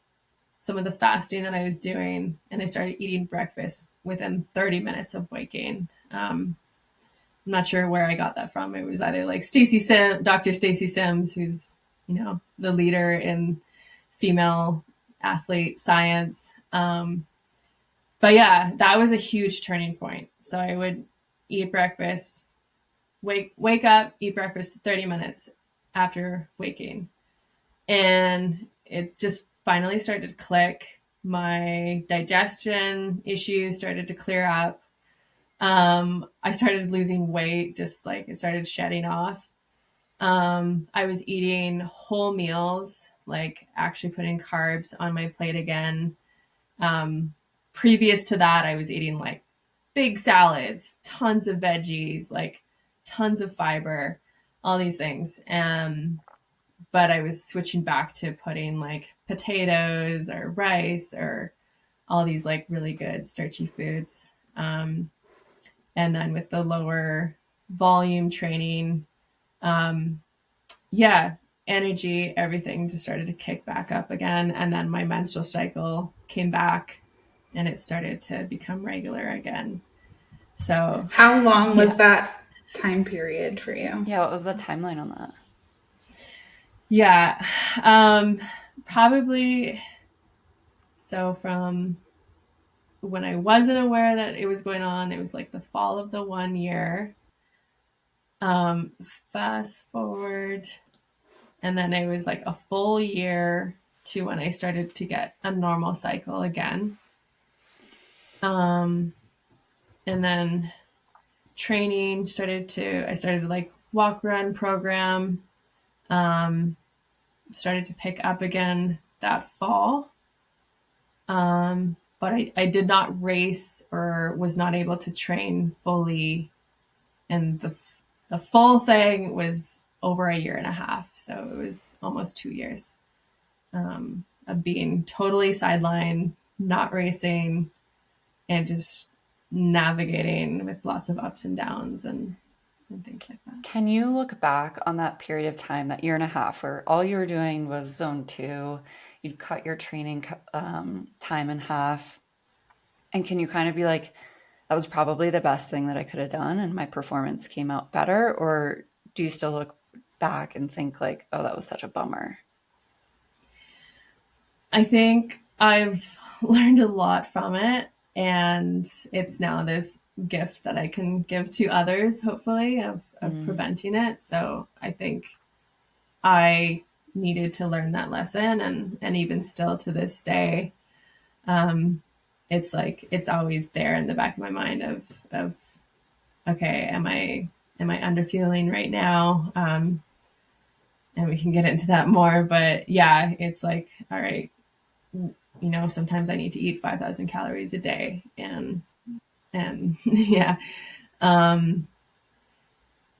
some of the fasting that I was doing, and I started eating breakfast within 30 minutes of waking. I'm not sure where I got that from. It was either like Dr. Stacy Sims, who's, the leader in female athlete science. But yeah, that was a huge turning point. So I would eat breakfast, wake up, eat breakfast 30 minutes after waking. And it just finally started to click. My digestion issues started to clear up. I started losing weight, just like it started shedding off. I was eating whole meals, like actually putting carbs on my plate again. Previous to that, I was eating like big salads, tons of veggies, like tons of fiber, all these things. But I was switching back to putting like potatoes or rice or all these like really good starchy foods. And then with the lower volume training, energy, everything just started to kick back up again. And then my menstrual cycle came back and it started to become regular again. So how long was that time period for you? Yeah, what was the timeline on that? Yeah, probably so from when I wasn't aware that it was going on, it was like the fall of the 1 year. Fast forward, and then it was like a full year to when I started to get a normal cycle again. And then training, I started like walk run program, started to pick up again that fall. But I did not race or was not able to train fully. And the full thing was over a year and a half. So it was almost 2 years of being totally sidelined, not racing, and just navigating with lots of ups and downs and things like that. Can you look back on that period of time, that year and a half, where all you were doing was zone 2, you'd cut your training time in half, and can you kind of be like, that was probably the best thing that I could have done and my performance came out better? Or do you still look back and think like, oh, that was such a bummer? I think I've learned a lot from it, and it's now this gift that I can give to others, hopefully, of preventing it. So I think I needed to learn that lesson, and even still to this day, it's like it's always there in the back of my mind of okay, am I underfueling right now? And we can get into that more, but yeah, it's like, all right, sometimes I need to eat 5,000 calories a day, and yeah,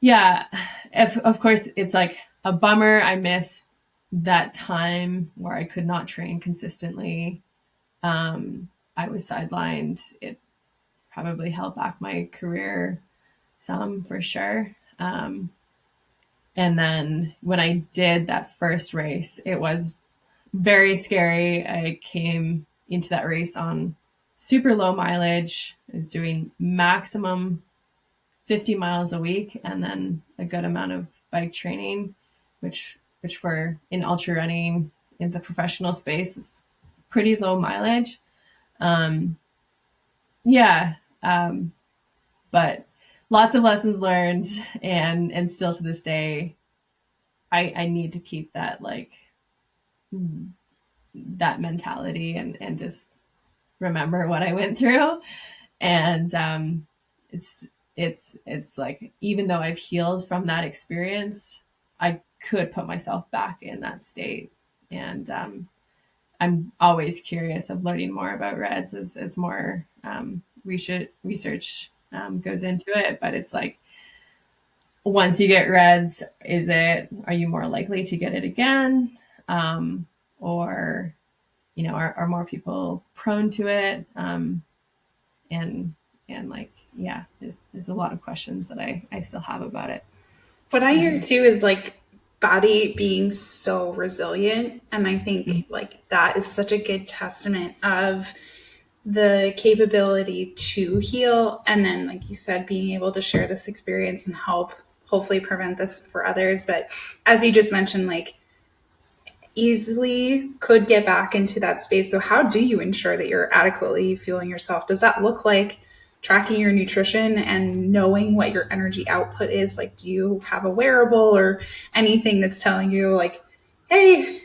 yeah. If, of course, it's like a bummer. I missed that time where I could not train consistently. I was sidelined. It probably held back my career some, for sure. And then when I did that first race, it was very scary. I came into that race on super low mileage. I was doing maximum 50 miles a week and then a good amount of bike training, which for in ultra running in the professional space, it's pretty low mileage. Yeah. But lots of lessons learned, and still to this day, I need to keep that, like, that mentality, and just remember what I went through. And it's like, even though I've healed from that experience, I could put myself back in that state. And I'm always curious of learning more about REDS as more research goes into it. But it's like, once you get REDS, are you more likely to get it again? Or, are more people prone to it? And like, yeah, there's a lot of questions that I still have about it. What I hear too is like body being so resilient. And I think like that is such a good testament of the capability to heal. And then, like you said, being able to share this experience and help hopefully prevent this for others. But as you just mentioned, like easily could get back into that space. So how do you ensure that you're adequately fueling yourself? Does that look like tracking your nutrition and knowing what your energy output is? Like, do you have a wearable or anything that's telling you like, hey,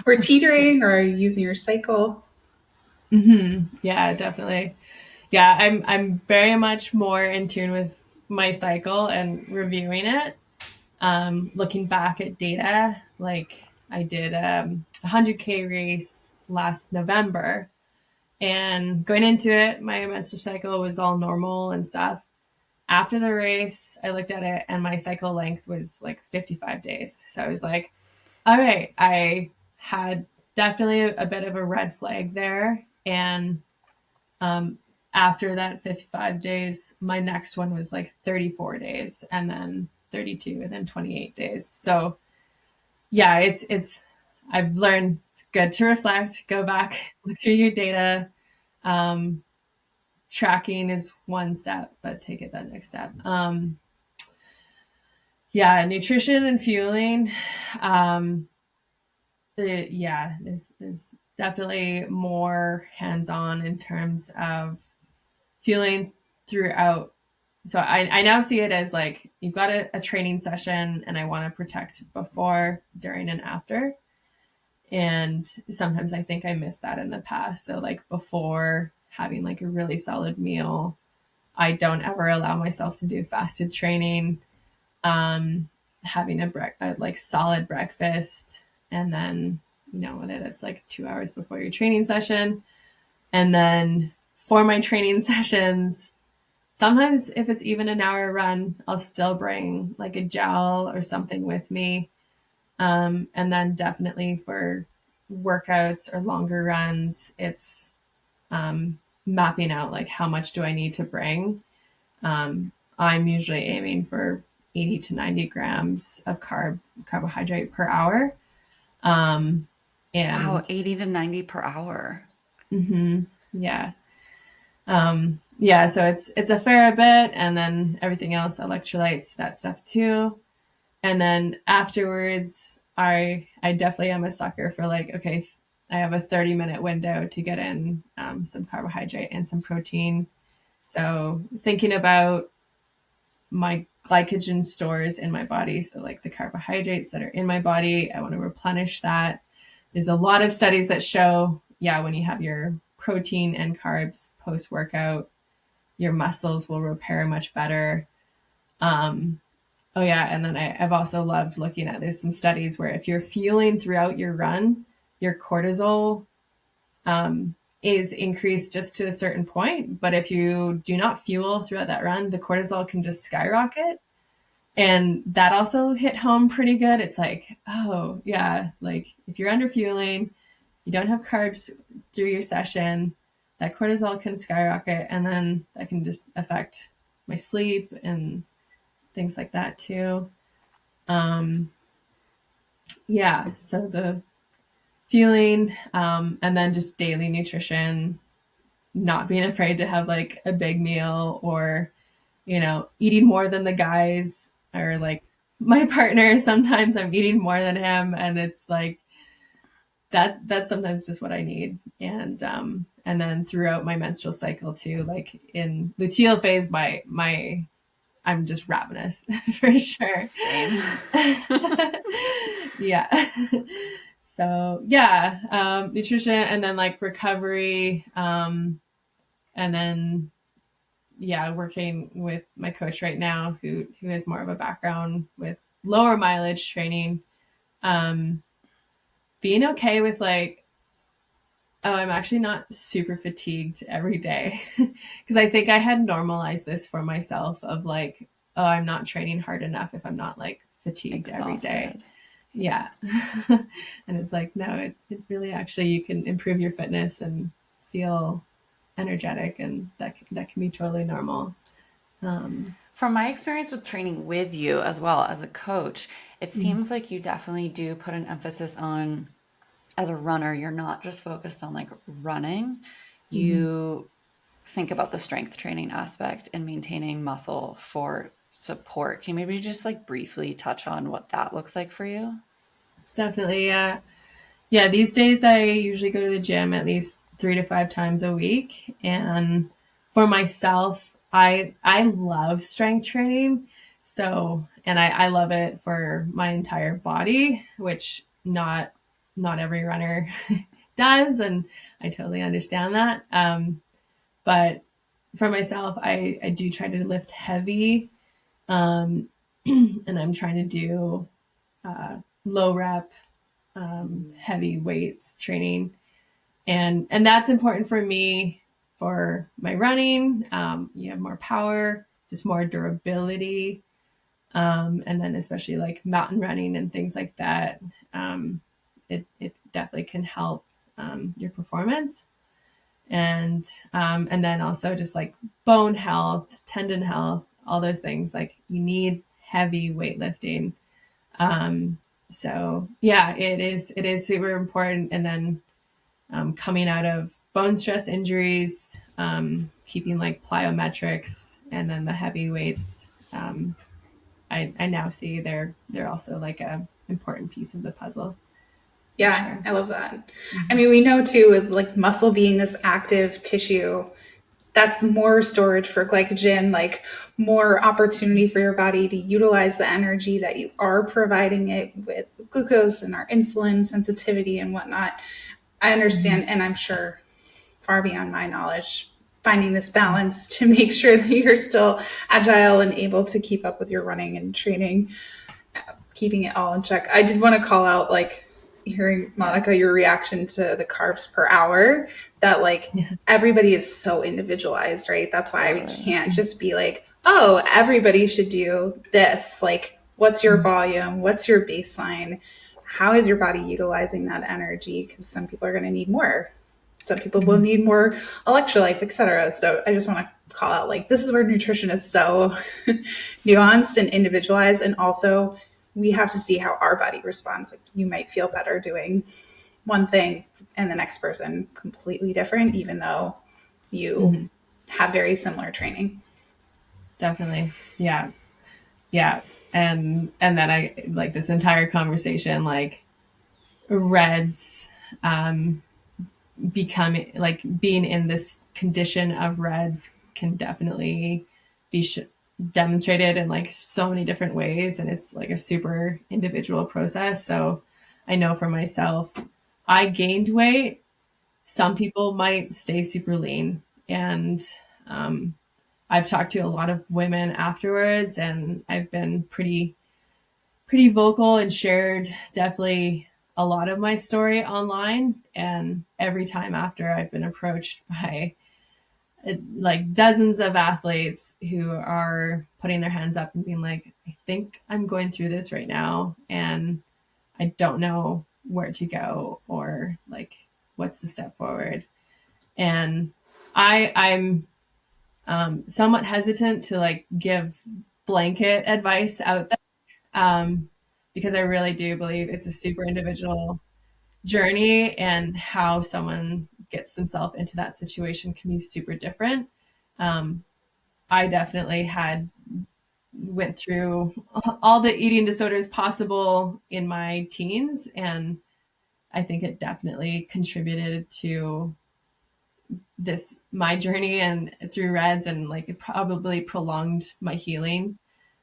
we're teetering, or are you using your cycle? Yeah, definitely. Yeah, I'm very much more in tune with my cycle and reviewing it. Looking back at data, like I did a 100K race last November, and going into it, my menstrual cycle was all normal and stuff. After the race, I looked at it and my cycle length was like 55 days. So I was like, all right, I had definitely a bit of a red flag there. And after that 55 days, my next one was like 34 days, and then 32, and then 28 days. So yeah, I've learned it's good to reflect, go back, look through your data. Tracking is one step, but take it that next step. Yeah, nutrition and fueling. There's definitely more hands-on in terms of fueling throughout. So I now see it as like, you've got a training session, and I want to protect before, during, and after. And sometimes I think I missed that in the past. So like before, having like a really solid meal, I don't ever allow myself to do fasted training. Having a like solid breakfast, and then, whether that's like 2 hours before your training session. And then for my training sessions, sometimes if it's even an hour run, I'll still bring like a gel or something with me. And then definitely for workouts or longer runs, it's mapping out like how much do I need to bring. I'm usually aiming for 80 to 90 grams of carbohydrate per hour. And Wow, 80 to 90 per hour. yeah. Yeah, so it's a fair bit, and then everything else, electrolytes, that stuff too. And then afterwards, I definitely am a sucker for like, okay, I have a 30-minute window to get in some carbohydrate and some protein. So thinking about my glycogen stores in my body, so like the carbohydrates that are in my body, I want to replenish that. There's a lot of studies that show, when you have your protein and carbs post-workout, your muscles will repair much better. Oh yeah, and then I've also loved looking at, there's some studies where if you're fueling throughout your run, your cortisol is increased just to a certain point. But if you do not fuel throughout that run, the cortisol can just skyrocket. And that also hit home pretty good. It's like, oh yeah, like if you're under fueling, you don't have carbs through your session, that cortisol can skyrocket, and then that can just affect my sleep and things like that too. So the fueling, and then just daily nutrition, not being afraid to have like a big meal, or, eating more than the guys, or like my partner, sometimes I'm eating more than him, and it's like, that's sometimes just what I need. And then throughout my menstrual cycle too, like in luteal phase, I'm just ravenous for sure. Same. Yeah. So nutrition, and then like recovery, and then working with my coach right now, who has more of a background with lower mileage training, being okay with like, oh, I'm actually not super fatigued every day. Because I think I had normalized this for myself of like, oh, I'm not training hard enough if I'm not like fatigued every day. Yeah. And it's like, no, it really actually, you can improve your fitness and feel energetic, and that can be totally normal. From my experience with training with you as well as a coach, it seems like you definitely do put an emphasis on, as a runner, you're not just focused on like running. You think about the strength training aspect and maintaining muscle for support. Can you maybe just like briefly touch on what that looks like for you? Definitely. Yeah. These days I usually go to the gym at least 3 to 5 times a week. And for myself, I love strength training. So, and I love it for my entire body, which not every runner does. And I totally understand that. But for myself, I do try to lift heavy. And I'm trying to do low rep, heavy weights training. And that's important for me for my running. You have more power, just more durability. And then especially like mountain running and things like that. It definitely can help your performance. And then also just like bone health, tendon health, all those things. Like you need heavy weightlifting. So it is super important. And then coming out of bone stress injuries, keeping like plyometrics, and then the heavy weights, I now see they're also like a important piece of the puzzle. Yeah, Sure. I love that. I mean, we know too, with like muscle being this active tissue, that's more storage for glycogen, like more opportunity for your body to utilize the energy that you are providing it with glucose and our insulin sensitivity and whatnot. I understand, and I'm sure far beyond my knowledge, finding this balance to make sure that you're still agile and able to keep up with your running and training, keeping it all in check. I did want to call out, like, hearing Monica, your reaction to the carbs per hour, that like everybody is so individualized, right? That's why we can't just be like, oh, everybody should do this. Like, what's your volume? What's your baseline? How is your body utilizing that energy? Because some people are going to need more. Some people will need more electrolytes, etc. So I just want to call out, like, this is where nutrition is so nuanced and individualized. And also, we have to see how our body responds. Like, you might feel better doing one thing and the next person completely different, even though you have very similar training. Definitely. Yeah. Yeah. And then I like this entire conversation, like reds, becoming like being in this condition of reds can definitely be demonstrated in like so many different ways. And it's like a super individual process. So I know for myself, I gained weight. Some people might stay super lean. And I've talked to a lot of women afterwards, and I've been pretty vocal and shared definitely a lot of my story online. And every time after, I've been approached by like dozens of athletes who are putting their hands up and being like, I think I'm going through this right now and I don't know where to go or like what's the step forward. And I'm somewhat hesitant to like give blanket advice out there, because I really do believe it's a super individual journey, and how someone gets themselves into that situation can be super different. I definitely went through all the eating disorders possible in my teens, and I think it definitely contributed to my journey and through reds, and like it probably prolonged my healing.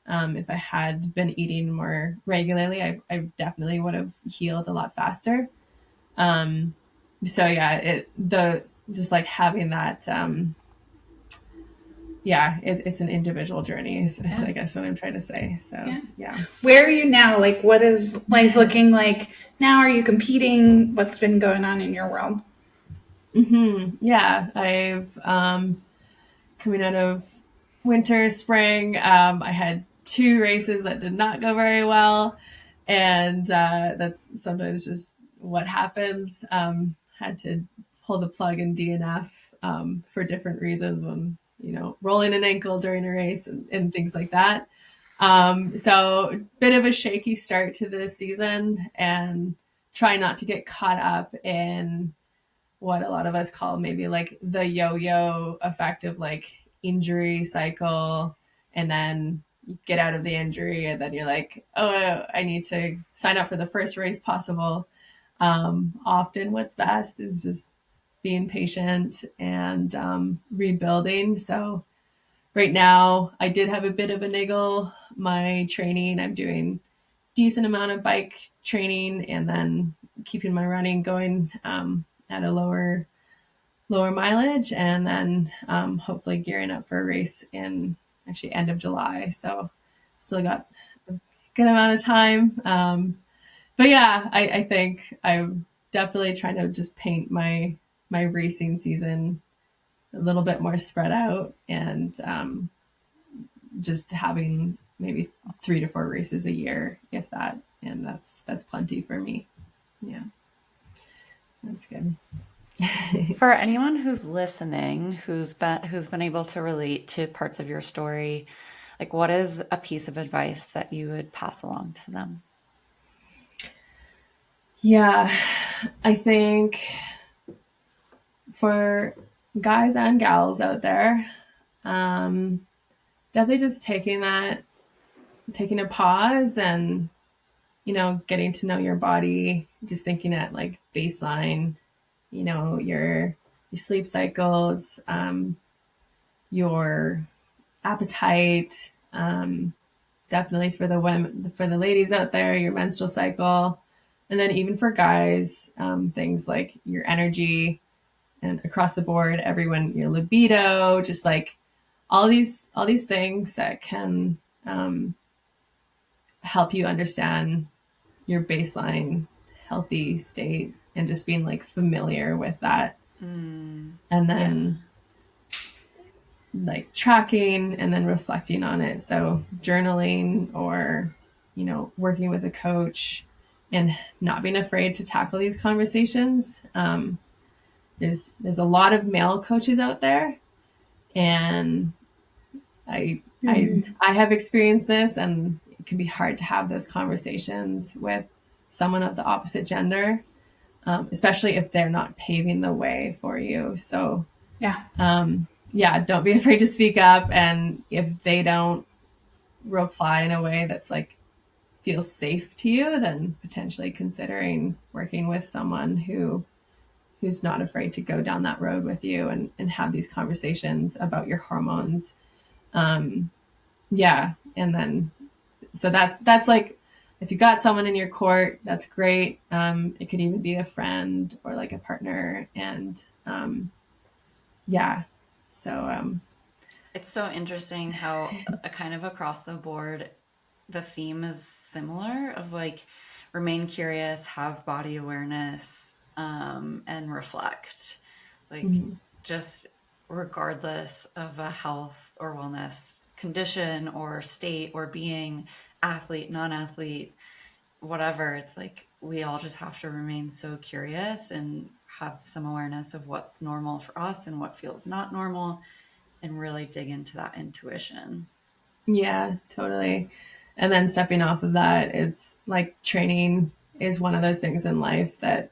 If I had been eating more regularly, I definitely would have healed a lot faster. So yeah, just like having that, it's an individual journey is I guess what I'm trying to say. So yeah. Where are you now? Like, what is life looking like now? Are you competing? What's been going on in your world? Yeah, I've coming out of winter, spring, I had 2 races that did not go very well, and that's sometimes just what happens. Had to pull the plug in DNF for different reasons, when rolling an ankle during a race and things like that. So bit of a shaky start to the season, and try not to get caught up in what a lot of us call maybe like the yo-yo effect of like injury cycle, and then you get out of the injury and then you're like, oh, I need to sign up for the first race possible. Often what's best is just being patient and rebuilding. So right now I did have a bit of a niggle. My training, I'm doing decent amount of bike training and then keeping my running going at a lower mileage, and then hopefully gearing up for a race in actually end of July. So still got a good amount of time. But yeah, I think I'm definitely trying to just paint my racing season a little bit more spread out, and just having maybe 3 to 4 races a year, if that, and that's plenty for me. Yeah, that's good. For anyone who's listening, who's been able to relate to parts of your story, like what is a piece of advice that you would pass along to them? Yeah, I think for guys and gals out there, definitely just taking a pause and, getting to know your body, just thinking at like baseline, your sleep cycles, your appetite, definitely for the women, for the ladies out there, your menstrual cycle, and then even for guys, things like your energy, and across the board, everyone, your libido, just like all these things that can help you understand your baseline healthy state and just being like familiar with that. And then like tracking and then reflecting on it. So journaling or, you know, working with a coach and not being afraid to tackle these conversations. There's a lot of male coaches out there, and I have experienced this, and it can be hard to have those conversations with someone of the opposite gender, especially if they're not paving the way for you. So don't be afraid to speak up, and if they don't reply in a way that's like feels safe to you, then potentially considering working with someone who's not afraid to go down that road with you and have these conversations about your hormones. And then so that's like, if you got someone in your court, that's great. It could even be a friend or like a partner. And it's so interesting how kind of across the board, the theme is similar of like remain curious, have body awareness, and reflect. Like just regardless of a health or wellness condition or state or being, athlete, non-athlete, whatever, it's like we all just have to remain so curious and have some awareness of what's normal for us and what feels not normal, and really dig into that intuition. Yeah, totally. And then stepping off of that, it's like training is one of those things in life that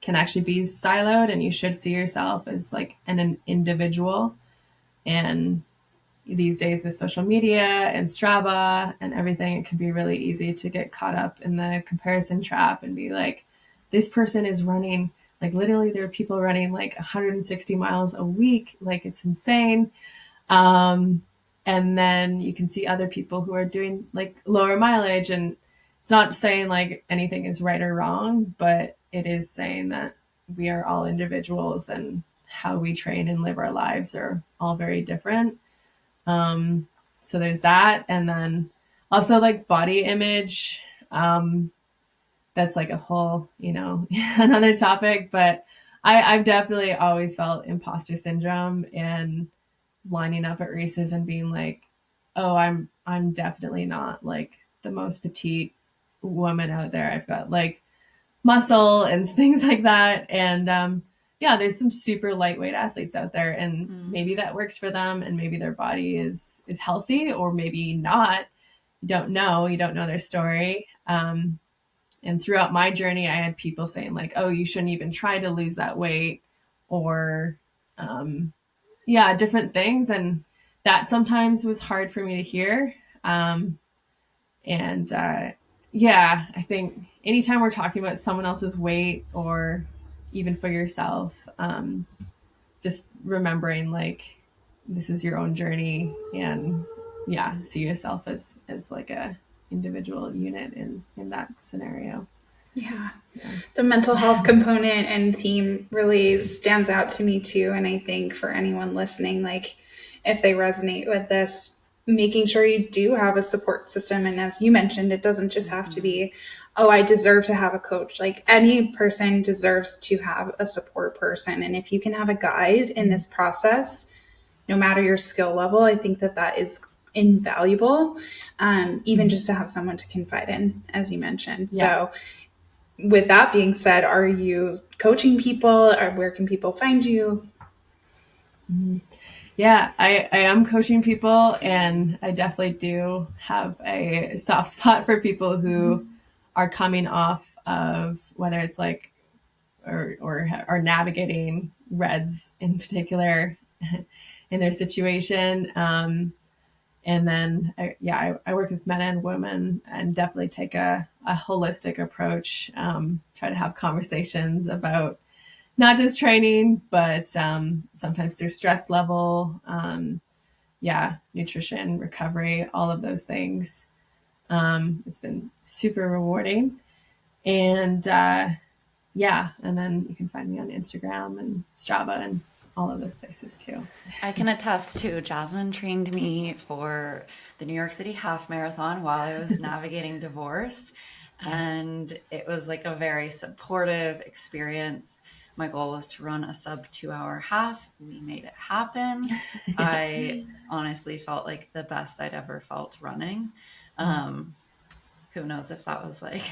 can actually be siloed, and you should see yourself as like an individual. And these days with social media and Strava and everything, it can be really easy to get caught up in the comparison trap and be like, this person is running, like literally there are people running like 160 miles a week. Like it's insane. And then you can see other people who are doing like lower mileage, and it's not saying like anything is right or wrong, but it is saying that we are all individuals and how we train and live our lives are all very different. So there's that. And then also like body image. That's like a whole, another topic, but I've definitely always felt imposter syndrome and lining up at races and being like, oh, I'm definitely not like the most petite woman out there. I've got like muscle and things like that. And there's some super lightweight athletes out there, and maybe that works for them, and maybe their body is healthy, or maybe not. You don't know their story. And throughout my journey, I had people saying like, oh, you shouldn't even try to lose that weight, or different things. And that sometimes was hard for me to hear. I think anytime we're talking about someone else's weight, or even for yourself, just remembering like this is your own journey, and see yourself as like a individual unit in that scenario. Yeah. The mental health component and theme really stands out to me too. And I think for anyone listening, like if they resonate with this, making sure you do have a support system. And as you mentioned, it doesn't just have to be, oh, I deserve to have a coach. Like any person deserves to have a support person. And if you can have a guide in this process, no matter your skill level, I think that is invaluable. Even just to have someone to confide in, as you mentioned. Yeah. So with that being said, are you coaching people, or where can people find you? Yeah, I am coaching people, and I definitely do have a soft spot for people who are coming off of, whether it's like, or are navigating REDS in particular in their situation. And then, I work with men and women, and definitely take a holistic approach, try to have conversations about not just training, but sometimes their stress level, nutrition, recovery, all of those things. It's been super rewarding. And yeah, and then you can find me on Instagram and Strava and all of those places too. I can attest to Jasmine trained me for the New York City half marathon while I was navigating divorce. And it was like a very supportive experience. My goal was to run a sub 2 hour half. We made it happen. I honestly felt like the best I'd ever felt running. Who knows if that was like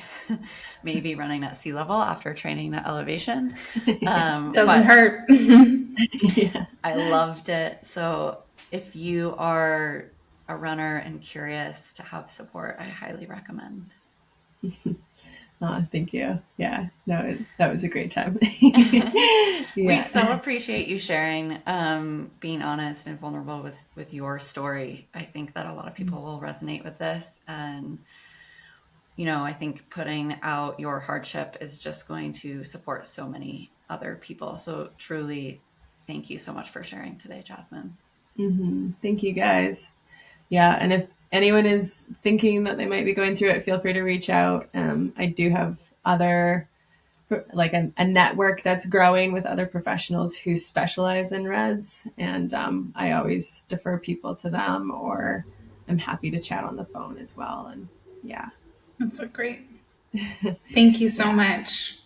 maybe running at sea level after training at elevation. Doesn't hurt. Yeah. I loved it. So if you are a runner and curious to have support, I highly recommend. Oh, thank you. Yeah, no, that was a great time. We so appreciate you sharing, being honest and vulnerable with your story. I think that a lot of people will resonate with this. And, I think putting out your hardship is just going to support so many other people. So truly, thank you so much for sharing today, Jasmine. Thank you guys. Yeah, and if anyone is thinking that they might be going through it, feel free to reach out. I do have other, like a network that's growing with other professionals who specialize in REDS, and I always defer people to them, or I'm happy to chat on the phone as well. And yeah, That's so great. Thank you so much.